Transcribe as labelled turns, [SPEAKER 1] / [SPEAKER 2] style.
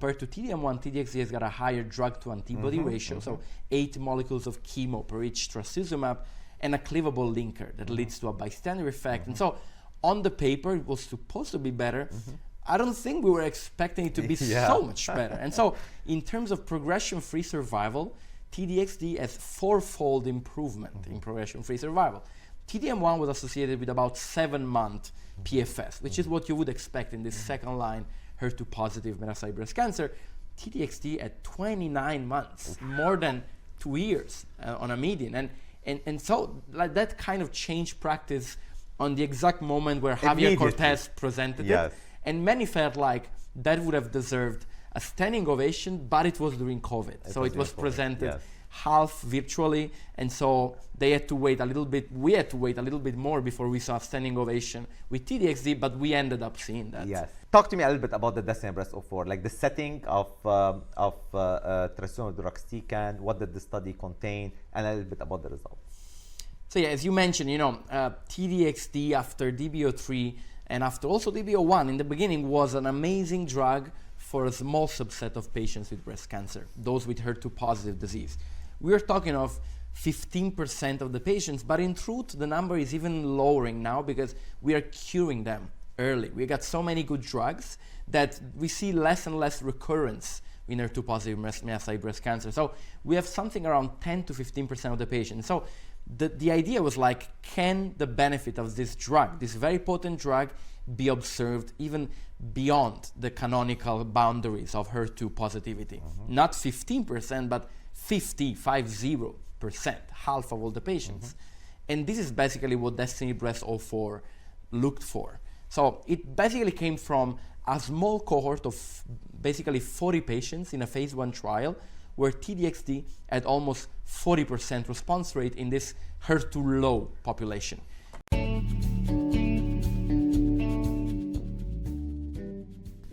[SPEAKER 1] compared to TDM1, TDXD has got a higher drug-to-antibody ratio, so 8 molecules of chemo per each trastuzumab, and a cleavable linker that leads to a bystander effect. And so on the paper, it was supposed to be better. I don't think we were expecting it to be so much better. And so in terms of progression-free survival, TDXD has 4-fold improvement in progression-free survival. TDM1 was associated with about 7-month PFS, which is what you would expect in this second-line HER2-positive metastatic breast cancer. TDXD at 29 months, more than 2 years on a median. And so like, that kind of changed practice on the exact moment where Javier Cortez presented it. And many felt like that would have deserved a standing ovation, but it was during COVID. So it was presented half virtually, and so they had to wait a little bit, we had to wait a little bit more before we saw a standing ovation with TDXD, but we ended up seeing that.
[SPEAKER 2] Talk to me a little bit about the DESTINY-Breast04, like the setting of Trastuzumab Deruxtecan, what did the study contain, and a little bit about the results.
[SPEAKER 1] So yeah, as you mentioned, you know, TDXD after DB03 and after also DB01 in the beginning was an amazing drug for a small subset of patients with breast cancer, those with HER2 positive disease. We are talking of 15% of the patients, but in truth, the number is even lowering now because we are curing them early. We got so many good drugs that we see less and less recurrence in HER2 positive metastatic breast cancer. So we have something around 10 to 15% of the patients. So the idea was like, can the benefit of this drug, this very potent drug, be observed even beyond the canonical boundaries of HER2 positivity? Not 15%, but 50%, half of all the patients. And this is basically what DESTINY-Breast04 looked for. So it basically came from a small cohort of basically 40 patients in a phase 1 trial where TDXD had almost 40% response rate in this HER2 low population.